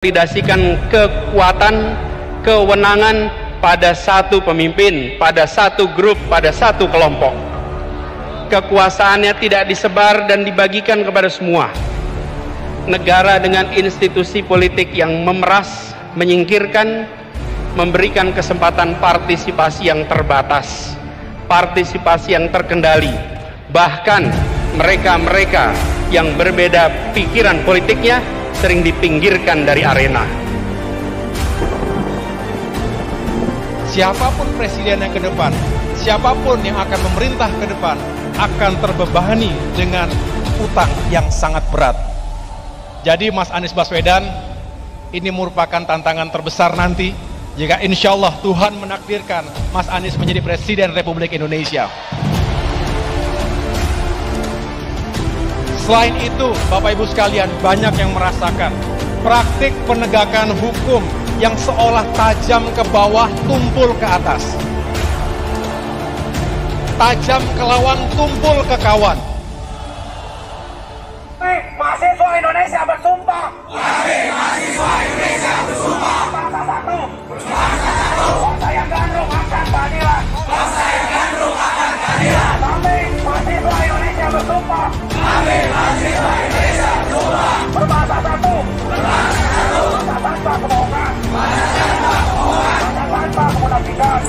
konsolidasikan kekuatan, kewenangan pada satu pemimpin, pada satu grup, pada satu kelompok. Kekuasaannya tidak disebar dan dibagikan kepada semua. Negara dengan institusi politik yang memeras, menyingkirkan, memberikan kesempatan partisipasi yang terbatas, partisipasi yang terkendali. Bahkan mereka-mereka yang berbeda pikiran politiknya sering dipinggirkan dari arena. Siapapun presiden yang ke depan, siapapun yang akan memerintah ke depan, akan terbebani dengan utang yang sangat berat. Jadi Mas Anies Baswedan, ini merupakan tantangan terbesar nanti jika insya Allah Tuhan menakdirkan Mas Anies menjadi Presiden Republik Indonesia. Selain itu, Bapak Ibu sekalian, banyak yang merasakan praktik penegakan hukum yang seolah tajam ke bawah, tumpul ke atas. Tajam ke lawan, tumpul ke kawan. Mahasiswa Indonesia bersumpah. Mahasiswa Indonesia bersumpah. Bangsa satu. Bangsa yang gandrung akan keadilan. Bangsa yang gandrung akan keadilan. Kami mahasiswa Indonesia bersumpah. Kami mahasiswa Indonesia bersumpah. Berbangsa satu. Berbangsa satu. Bangsa tanpa kebohongan. Bangsa tanpa kebohongan. Bangsa tanpa kemunafikan.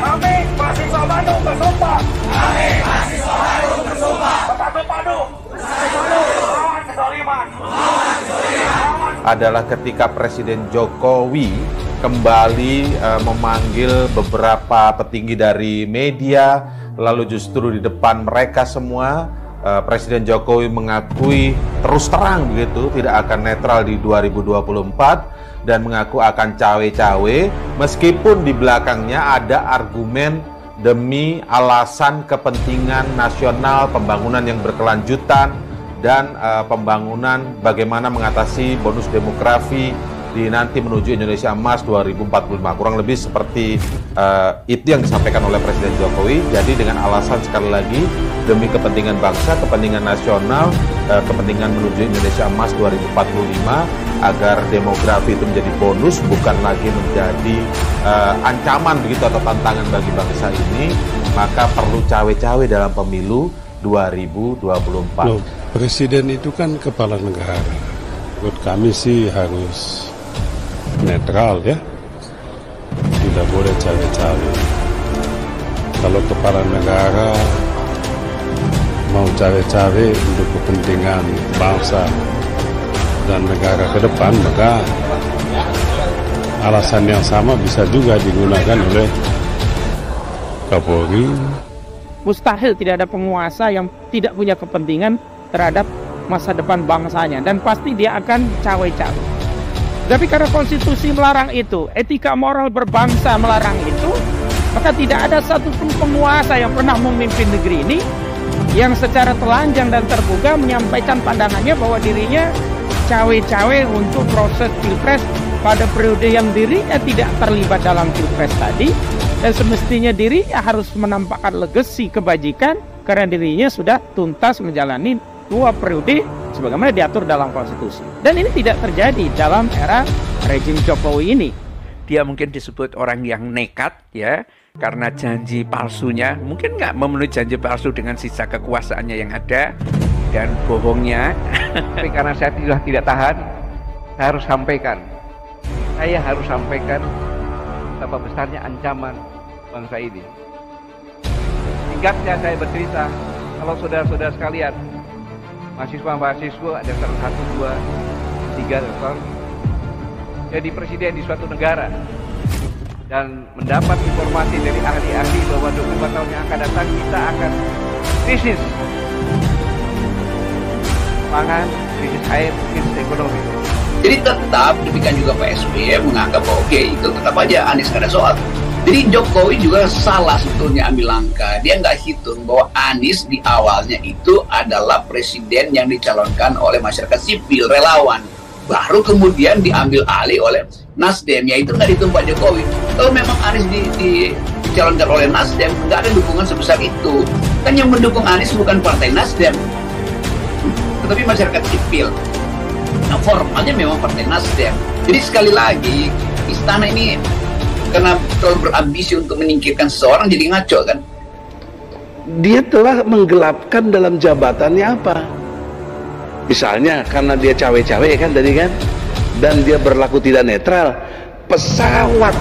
Kami mahasiswa Bandung bersumpah. Kami mahasiswa Bandung bersumpah. Bersatu padu. Melawan kezaliman. Adalah ketika Presiden Jokowi kembali memanggil beberapa petinggi dari media, lalu justru di depan mereka semua Presiden Jokowi mengakui terus terang begitu tidak akan netral di 2024 dan mengaku akan cawe-cawe meskipun di belakangnya ada argumen demi alasan kepentingan nasional, pembangunan yang berkelanjutan, dan pembangunan bagaimana mengatasi bonus demografi di nanti menuju Indonesia Emas 2045. Kurang lebih seperti itu yang disampaikan oleh Presiden Jokowi. Jadi dengan alasan sekali lagi demi kepentingan bangsa, kepentingan nasional, kepentingan menuju Indonesia Emas 2045, agar demografi itu menjadi bonus bukan lagi menjadi ancaman begitu atau tantangan bagi bangsa ini, maka perlu cawe-cawe dalam pemilu 2024. Loh, Presiden itu kan kepala negara. Menurut kami sih harus netral ya. Tidak boleh cawe-cawe. Kalau kepala negara mau cawe-cawe untuk kepentingan bangsa dan negara ke depan, maka alasan yang sama bisa juga digunakan oleh Kapolri. Mustahil tidak ada penguasa yang tidak punya kepentingan terhadap masa depan bangsanya, dan pasti dia akan cawe-cawe. Tapi karena konstitusi melarang itu, etika moral berbangsa melarang itu, maka tidak ada satupun penguasa yang pernah memimpin negeri ini yang secara telanjang dan terbuka menyampaikan pandangannya bahwa dirinya cawe-cawe untuk proses pilpres pada periode yang dirinya tidak terlibat dalam pilpres tadi, dan semestinya dirinya harus menampakkan legasi kebajikan karena dirinya sudah tuntas menjalani 2 periode sebagaimana diatur dalam konstitusi. Dan ini tidak terjadi dalam era rejim Jokowi ini. Dia mungkin disebut orang yang nekat ya, karena janji palsunya, mungkin nggak memenuhi janji palsu dengan sisa kekuasaannya yang ada dan bohongnya. Tapi karena saya sudah tidak tahan, saya harus sampaikan. Saya harus sampaikan betapa besarnya ancaman bangsa ini. Singkatnya saya bercerita, kalau saudara-saudara sekalian, mahasiswa-mahasiswa ada 1, 2, 3 rektor jadi presiden di suatu negara dan mendapat informasi dari ahli-ahli bahwa 24 tahun yang akan datang kita akan krisis pangan, krisis air, krisis ekonomi. Jadi tetap demikian juga Pak SBY menganggap bahwa oke, itu tetap aja Anies nggak ada soal. Jadi Jokowi juga salah sebetulnya ambil langkah. Dia nggak hitung bahwa Anies di awalnya itu adalah presiden yang dicalonkan oleh masyarakat sipil, relawan. Baru kemudian diambil alih oleh Nasdem, yaitu nggak dihitung Pak Jokowi. Kalau memang Anies dicalonkan oleh Nasdem, nggak ada dukungan sebesar itu. Kan yang mendukung Anies bukan partai Nasdem, tetapi masyarakat sipil. Nah, formalnya memang Partai Nasdem. Jadi sekali lagi, istana ini karena terlalu berambisi untuk menyingkirkan seseorang jadi ngaco kan. Dia telah menggelapkan dalam jabatannya apa? Misalnya karena dia cawe-cawe kan tadi kan, dan dia berlaku tidak netral. Pesawat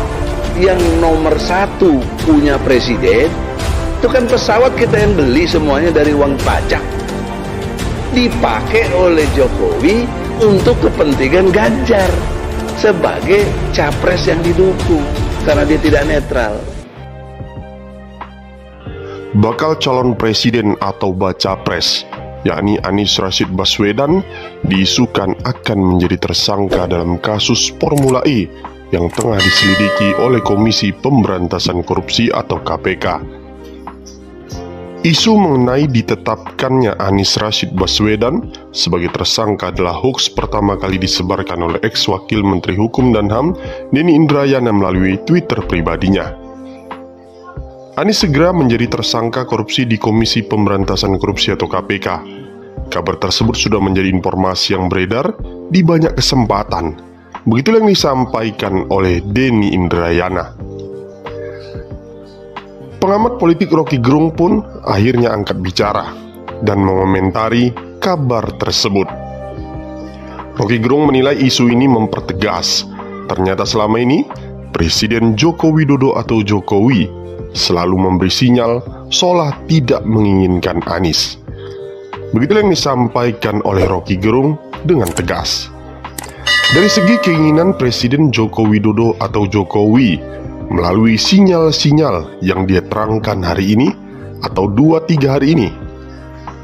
yang nomor 1 punya presiden itu kan pesawat kita yang beli semuanya dari uang pajak, dipakai oleh Jokowi untuk kepentingan Ganjar sebagai capres yang didukung karena dia tidak netral. Bakal calon presiden atau baca pres, yakni Anies Rashid Baswedan, diisukan akan menjadi tersangka dalam kasus Formula E yang tengah diselidiki oleh Komisi Pemberantasan Korupsi atau KPK. Isu mengenai ditetapkannya Anies Rashid Baswedan sebagai tersangka adalah hoaks pertama kali disebarkan oleh ex-wakil Menteri Hukum dan HAM Denny Indrayana melalui Twitter pribadinya. Anies segera menjadi tersangka korupsi di Komisi Pemberantasan Korupsi atau KPK. Kabar tersebut sudah menjadi informasi yang beredar di banyak kesempatan. Begitulah yang disampaikan oleh Denny Indrayana. Pengamat politik Rocky Gerung pun akhirnya angkat bicara dan mengomentari kabar tersebut. Rocky Gerung menilai isu ini mempertegas, ternyata selama ini Presiden Joko Widodo atau Jokowi selalu memberi sinyal seolah tidak menginginkan Anies. Begitulah yang disampaikan oleh Rocky Gerung dengan tegas. Dari segi keinginan Presiden Joko Widodo atau Jokowi melalui sinyal-sinyal yang dia terangkan hari ini atau 2-3 hari ini,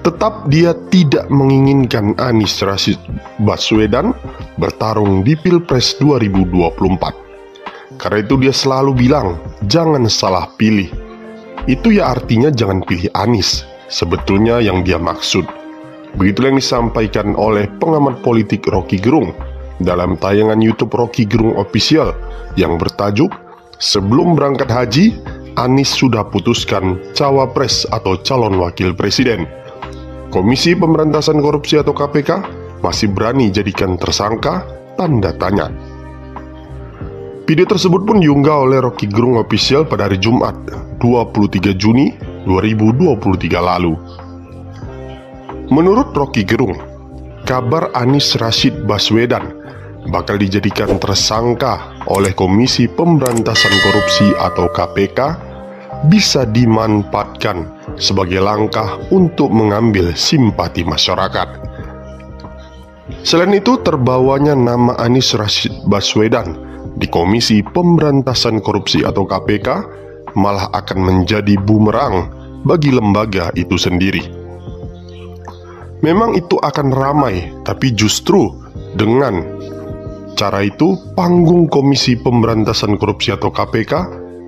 tetap dia tidak menginginkan Anies Rashid Baswedan bertarung di Pilpres 2024. Karena itu dia selalu bilang, jangan salah pilih. Itu ya artinya jangan pilih Anies, sebetulnya yang dia maksud. Begitulah yang disampaikan oleh pengamat politik Rocky Gerung dalam tayangan YouTube Rocky Gerung Official yang bertajuk Sebelum Berangkat Haji, Anies sudah putuskan cawapres atau calon wakil presiden. Komisi Pemberantasan Korupsi atau KPK masih berani jadikan tersangka? Tanda tanya. Video tersebut pun diunggah oleh Rocky Gerung Official pada hari Jumat 23 Juni 2023 lalu. Menurut Rocky Gerung, kabar Anies Rashid Baswedan bakal dijadikan tersangka oleh Komisi Pemberantasan Korupsi atau KPK bisa dimanfaatkan sebagai langkah untuk mengambil simpati masyarakat. Selain itu, terbawanya nama Anies Rashid Baswedan di Komisi Pemberantasan Korupsi atau KPK malah akan menjadi bumerang bagi lembaga itu sendiri. Memang itu akan ramai, tapi justru dengan cara itu panggung Komisi Pemberantasan Korupsi atau KPK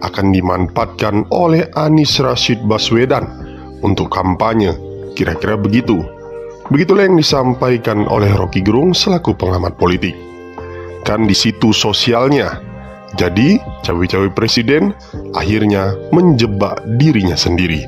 akan dimanfaatkan oleh Anies Rashid Baswedan untuk kampanye, kira-kira begitu. Begitulah yang disampaikan oleh Rocky Gerung selaku pengamat politik. Kan di situ sosialnya. Jadi, cawe-cawe presiden akhirnya menjebak dirinya sendiri.